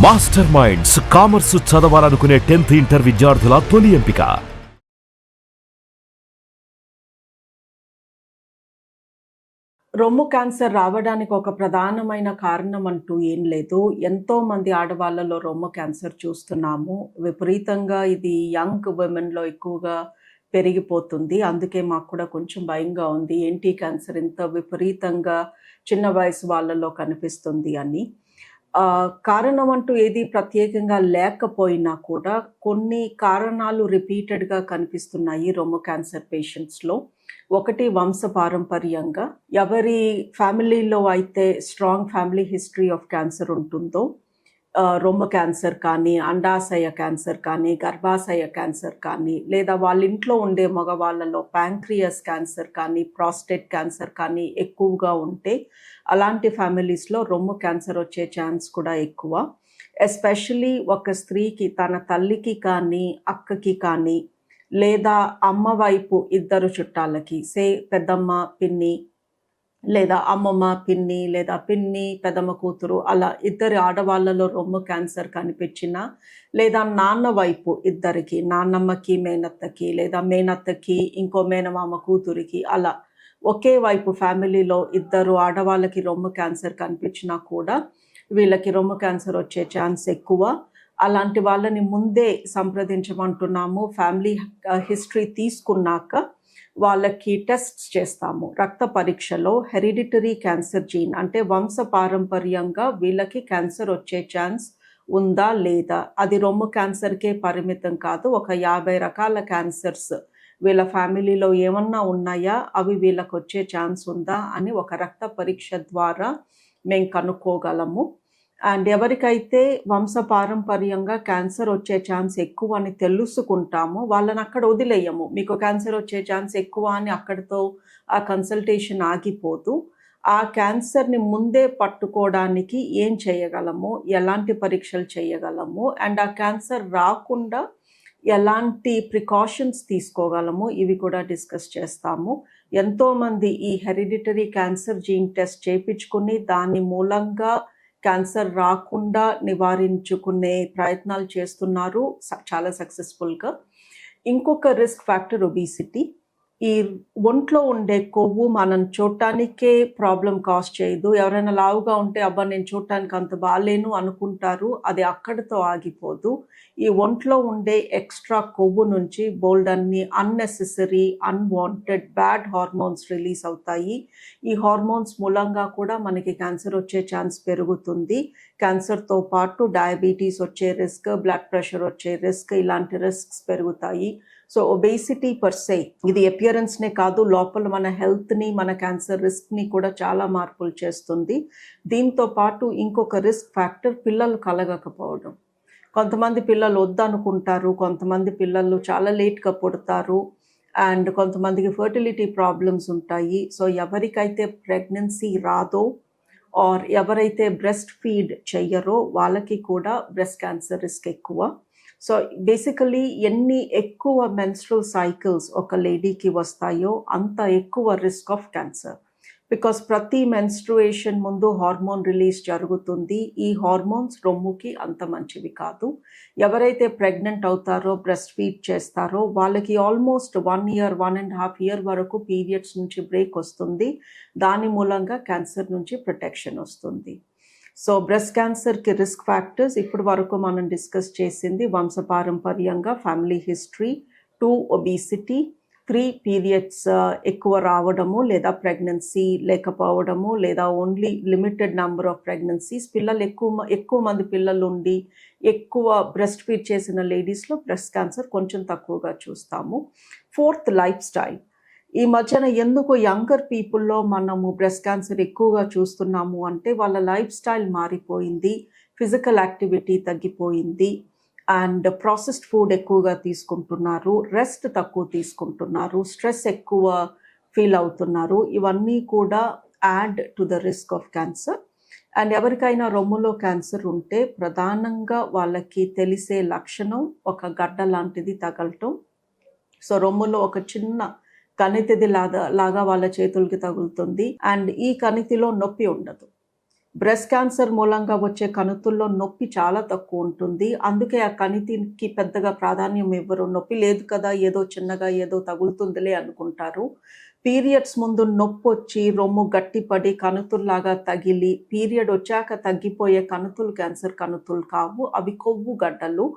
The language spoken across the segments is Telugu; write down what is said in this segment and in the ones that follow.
మాస్టర్ మైండ్స్ కామర్స్ చదవాలనుకునే 10th ఇంటర్ విద్యార్థుల తొలి ఎంపిక. రొమ్ము క్యాన్సర్ రావడానికి ఒక ప్రధానమైన కారణం అంటూ ఏం లేదు. ఎంతో మంది ఆడవాళ్ళలో రొమ్ము క్యాన్సర్ చూస్తున్నాము. విపరీతంగా ఇది యంగ్ విమెన్‌లో ఎక్కువగా పెరిగిపోతుంది. అందుకే మాకు కూడా కొంచెం భయంగా ఉంది. ఏంటి క్యాన్సర్ ఇంత విపరీతంగా చిన్న వయసు వాళ్ళలో కనిపిస్తుంది అని. కారణం అంటూ ఏది ప్రత్యేకంగా లేకపోయినా కూడా కొన్ని కారణాలు రిపీటెడ్‌గా కనిపిస్తున్నాయి రొమ్ము క్యాన్సర్ పేషెంట్స్‌లో. ఒకటి వంశపారంపర్యంగా ఎవరి ఫ్యామిలీలో అయితే strong family history of cancer ఉంటుందో, రొమ్ము క్యాన్సర్ కానీ, అండాశయ క్యాన్సర్ కానీ, గర్భాశయ క్యాన్సర్ కానీ, లేదా వాళ్ళ ఇంట్లో ఉండే మగవాళ్ళలో ప్యాంక్రియాస్ క్యాన్సర్ కానీ, ప్రాస్టేట్ క్యాన్సర్ కానీ ఎక్కువగా ఉంటే అలాంటి ఫ్యామిలీస్‌లో రొమ్ము క్యాన్సర్ వచ్చే ఛాన్స్ కూడా ఎక్కువ. ఎస్పెషల్లీ ఒక స్త్రీకి తన తల్లికి కానీ, అక్కకి కానీ, లేదా అమ్మ వైపు ఇద్దరు చుట్టాలకి పెద్దమ్మ, పిన్ని, లేదా అమ్మమ్మ, పిన్ని, లేదా పిన్ని, పెద్దమ్మ కూతురు అలా ఇద్దరి ఆడవాళ్ళలో రొమ్ము క్యాన్సర్ కనిపించినా, లేదా నాన్న వైపు ఇద్దరికి, నాన్నమ్మకి, మేనత్తకి, లేదా మేనత్తకి ఇంకో మేనమామ కూతురికి అలా ఒకే వైపు ఫ్యామిలీలో ఇద్దరు ఆడవాళ్ళకి రొమ్ము క్యాన్సర్ కనిపించినా కూడా వీళ్ళకి రొమ్ము క్యాన్సర్ వచ్చే ఛాన్స్ ఎక్కువ. అలాంటి వాళ్ళని ముందే సంప్రదించమంటున్నాము. ఫ్యామిలీ హిస్టరీ తీసుకున్నాక వాళ్ళకి టెస్ట్స్ చేస్తాము. రక్త పరీక్షలో హెరిడిటరీ క్యాన్సర్ జీన్ అంటే వంశపారంపర్యంగా వీళ్ళకి క్యాన్సర్ వచ్చే ఛాన్స్ ఉందా లేదా, అది రొమ్ము క్యాన్సర్కే పరిమితం కాదు. ఒక 50 రకాల క్యాన్సర్స్ వీళ్ళ ఫ్యామిలీలో ఏమన్నా ఉన్నాయా, అవి వీళ్ళకి వచ్చే ఛాన్స్ ఉందా అని ఒక రక్త పరీక్ష ద్వారా మేము కనుక్కోగలము. అండ్ ఎవరికైతే వంశపారంపర్యంగా క్యాన్సర్ వచ్చే ఛాన్స్ ఎక్కువ అని తెలుసుకుంటామో వాళ్ళని అక్కడ వదిలేయము. మీకు క్యాన్సర్ వచ్చే ఛాన్స్ ఎక్కువ అని అక్కడితో ఆ కన్సల్టేషన్ ఆగిపోదు. ఆ క్యాన్సర్ని ముందే పట్టుకోవడానికి ఏం చేయగలము, ఎలాంటి పరీక్షలు చేయగలము, అండ్ ఆ క్యాన్సర్ రాకుండా ఎలాంటి ప్రికాషన్స్ తీసుకోగలము, ఇవి కూడా డిస్కస్ చేస్తాము. ఎంతోమంది ఈ హెరిడిటరీ క్యాన్సర్ జీన్ టెస్ట్ చేయించుకుని దాని మూలంగా క్యాన్సర్ రాకుండా నివారించుకునే ప్రయత్నాలు చేస్తున్నారు చాలా సక్సెస్ఫుల్గా. ఇంకొక రిస్క్ ఫ్యాక్టర్ ఒబిసిటీ. ఈ ఒంట్లో ఉండే కొవ్వు మనం చూడటానికే ప్రాబ్లం కాజ్ చేయదు. ఎవరైనా లావుగా ఉంటే అబ్బా నేను చూడటానికి అంత బాలేను అనుకుంటారు, అది అక్కడితో ఆగిపోదు. ఈ ఒంట్లో ఉండే ఎక్స్ట్రా కొవ్వు నుంచి బోల్డ్ అన్ని unnecessary unwanted bad hormones release అవుతాయి. ఈ హార్మోన్స్ మూలంగా కూడా మనకి క్యాన్సర్ వచ్చే ఛాన్స్ పెరుగుతుంది. క్యాన్సర్తో పాటు డయాబెటీస్ వచ్చే రిస్క్, బ్లడ్ ప్రెషర్ వచ్చే రిస్క్, ఇలాంటి రిస్క్స్ పెరుగుతాయి. సో ఒబేసిటీ పర్సే ఇది అపియరెన్స్నే కాదు, లోపల మన హెల్త్ని, మన క్యాన్సర్ రిస్క్ని కూడా చాలా మార్పులు చేస్తుంది. దీంతో పాటు ఇంకొక రిస్క్ ఫ్యాక్టర్ పిల్లలు కలగకపోవడం. కొంతమంది పిల్లలు వద్దనుకుంటారు, కొంతమంది పిల్లలు చాలా లేట్గా పుడతారు, అండ్ కొంతమందికి ఫర్టిలిటీ ప్రాబ్లమ్స్ ఉంటాయి. సో ఎవరికైతే ప్రెగ్నెన్సీ రాదో ఆర్ ఎవరైతే బ్రెస్ట్ ఫీడ్ చెయ్యరో వాళ్ళకి కూడా బ్రెస్ట్ క్యాన్సర్ రిస్క్ ఎక్కువ. సో బేసికలీ ఎన్ని ఎక్కువ మెన్స్ట్రల్ సైకిల్స్ ఒక లేడీకి వస్తాయో అంత ఎక్కువ రిస్క్ ఆఫ్ క్యాన్సర్. బికాస్ ప్రతి మెన్స్ట్రుయేషన్ ముందు హార్మోన్ రిలీజ్ జరుగుతుంది. ఈ హార్మోన్స్ రొమ్ముకి అంత మంచివి కాదు. ఎవరైతే ప్రెగ్నెంట్ అవుతారో, బ్రెస్ట్ ఫీడ్ చేస్తారో వాళ్ళకి ఆల్మోస్ట్ 1 year 1.5 year వరకు పీరియడ్స్ నుంచి బ్రేక్ వస్తుంది. దాని మూలంగా క్యాన్సర్ నుంచి ప్రొటెక్షన్ వస్తుంది. సో బ్రెస్ట్ క్యాన్సర్కి రిస్క్ ఫ్యాక్టర్స్ ఇప్పటి వరకు మనం డిస్కస్ చేసింది వంశపారంపర్యంగా, ఫ్యామిలీ హిస్టరీ, 2 ఒబిసిటీ, 3 పీరియడ్స్ ఎక్కువ రావడము లేదా ప్రెగ్నెన్సీ లేకపోవడము, లేదా only limited number of pregnancies, పిల్లలు ఎక్కువ మంది పిల్లలు ఉండి ఎక్కువ బ్రెస్ట్ ఫీడ్ చేసిన లేడీస్లో బ్రెస్ట్ క్యాన్సర్ కొంచెం తక్కువగా చూస్తాము. 4th life style. ఈ మధ్యన ఎందుకు యంగర్ పీపుల్లో మనము బ్రెస్ట్ క్యాన్సర్ ఎక్కువగా చూస్తున్నాము అంటే వాళ్ళ లైఫ్ స్టైల్ మారిపోయింది, ఫిజికల్ యాక్టివిటీ తగ్గిపోయింది, అండ్ ప్రాసెస్డ్ ఫుడ్ ఎక్కువగా తీసుకుంటున్నారు, రెస్ట్ తక్కువ తీసుకుంటున్నారు, స్ట్రెస్ ఎక్కువ ఫీల్ అవుతున్నారు. ఇవన్నీ కూడా add to the risk of cancer. And ఎవరికైనా రొమ్ములో క్యాన్సర్ ఉంటే ప్రధానంగా వాళ్ళకి తెలిసే లక్షణం ఒక గడ్డ లాంటిది తగలటం. సో రొమ్ములో ఒక చిన్న కణితిది లాగా వాళ్ళ చేతులకి తగులుతుంది, అండ్ ఈ కణితిలో నొప్పి ఉండదు. బ్రెస్ట్ క్యాన్సర్ మూలంగా వచ్చే కణుతుల్లో నొప్పి చాలా తక్కువ ఉంటుంది. అందుకే ఆ కణితికి పెద్దగా ప్రాధాన్యం ఇవ్వరు. నొప్పి లేదు కదా, ఏదో చిన్నగా ఏదో తగులుతుందిలే అనుకుంటారు. పీరియడ్స్ ముందు నొప్పొచ్చి రొమ్ము గట్టిపడి కణుతుల్లాగా తగిలి పీరియడ్ వచ్చాక తగ్గిపోయే కణుతులు క్యాన్సర్ కణుతులు కావు. అవి కొవ్వు గడ్డలు.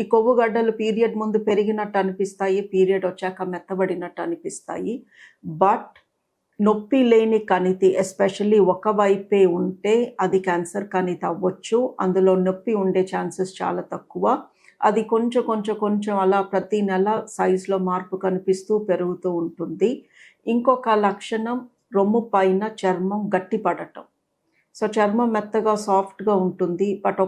ఈ కొవ్వు గడ్డలు పీరియడ్ ముందు పెరిగినట్టు అనిపిస్తాయి, పీరియడ్ వచ్చాక మెత్తబడినట్టు అనిపిస్తాయి. బట్ నొప్పి లేని కణితి ఎస్పెషల్లీ ఒకవైపే ఉంటే అది క్యాన్సర్ కణితి అవ్వచ్చు. అందులో నొప్పి ఉండే ఛాన్సెస్ చాలా తక్కువ. అది కొంచెం అలా ప్రతి నెల సైజులో మార్పు కనిపిస్తూ పెరుగుతూ ఉంటుంది. ఇంకొక లక్షణం రొమ్ము పైన చర్మం గట్టిపడటం. సో చర్మం మెత్తగా సాఫ్ట్గా ఉంటుంది, బట్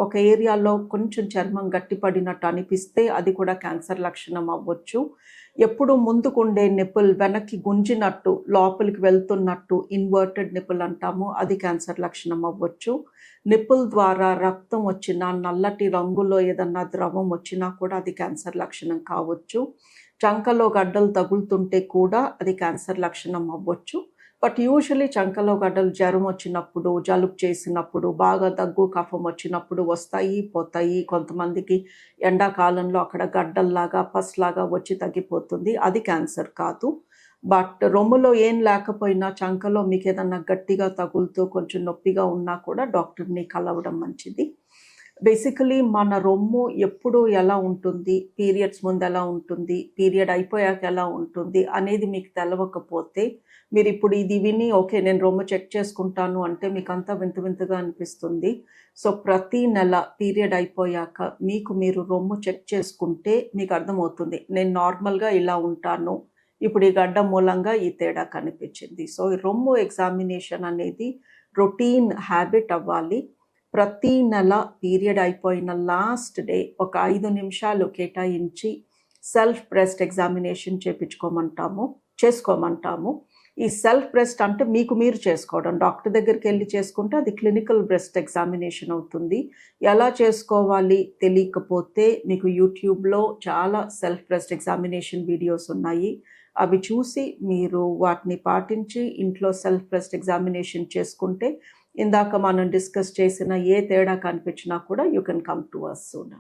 ఒక ఏరియాలో కొంచెం చర్మం గట్టిపడినట్టు అనిపిస్తే అది కూడా క్యాన్సర్ లక్షణం అవ్వచ్చు. ఎప్పుడు ముందుకుండే నిపుల్ వెనక్కి గుంజినట్టు లోపలికి వెళ్తున్నట్టు ఇన్వర్టెడ్ నిపుల్ అంటాము, అది క్యాన్సర్ లక్షణం అవ్వచ్చు. నిపుల్ ద్వారా రక్తం వచ్చినా, నల్లటి రంగులో ఏదన్నా ద్రవం వచ్చినా కూడా అది క్యాన్సర్ లక్షణం కావచ్చు. చంకలో గడ్డలు తగులుతుంటే కూడా అది క్యాన్సర్ లక్షణం అవ్వచ్చు. బట్ యూజువలీ చంకలో గడ్డలు జ్వరం వచ్చినప్పుడు, జలుబు చేసినప్పుడు, బాగా దగ్గు కఫం వచ్చినప్పుడు వస్తాయి, పోతాయి. కొంతమందికి ఎండాకాలంలో అక్కడ గడ్డల్లాగా పస్లాగా వచ్చి తగ్గిపోతుంది, అది క్యాన్సర్ కాదు. బట్ రొమ్ములో ఏం లేకపోయినా చంకలో మీకు ఏదన్నా గట్టిగా తగులుతూ కొంచెం నొప్పిగా ఉన్నా కూడా డాక్టర్ని కలవడం మంచిది. బేసికలీ మన రొమ్ము ఎప్పుడు ఎలా ఉంటుంది, పీరియడ్స్ ముందు ఎలా ఉంటుంది, పీరియడ్ అయిపోయాక ఎలా ఉంటుంది అనేది మీకు తెలవకపోతే మీరు ఇప్పుడు ఇది విని ఓకే నేను రొమ్ము చెక్ చేసుకుంటాను అంటే మీకు అంతా వింత వింతగా అనిపిస్తుంది. సో ప్రతి నెల పీరియడ్ అయిపోయాక మీరు రొమ్ము చెక్ చేసుకుంటే మీకు అర్థమవుతుంది, నేను నార్మల్గా ఇలా ఉంటాను, ఇప్పుడు ఈ గడ్డ మూలంగా ఈ తేడా కనిపించింది. సో ఈ రొమ్ము ఎగ్జామినేషన్ అనేది రొటీన్ హ్యాబిట్ అవ్వాలి. ప్రతి నెల పీరియడ్ అయిపోయిన లాస్ట్ డే ఒక 5 నిమిషాలు కేటాయించి సెల్ఫ్ బ్రెస్ట్ ఎగ్జామినేషన్ చేసుకోమంటాము. ఈ సెల్ఫ్ బ్రెస్ట్ అంటే మీకు మీరు చేసుకోవడం, డాక్టర్ దగ్గరికి వెళ్ళి చేసుకుంటే అది క్లినికల్ బ్రెస్ట్ ఎగ్జామినేషన్ అవుతుంది. ఎలా చేసుకోవాలి తెలియకపోతే మీకు యూట్యూబ్లో చాలా సెల్ఫ్ బ్రెస్ట్ ఎగ్జామినేషన్ వీడియోస్ ఉన్నాయి. అవి చూసి మీరు వాటిని పాటించి ఇంట్లో సెల్ఫ్ బ్రెస్ట్ ఎగ్జామినేషన్ చేసుకుంటే ఇందాక మనం డిస్కస్ చేసిన ఏ తేడా కనిపించినా కూడా you can come to us soon.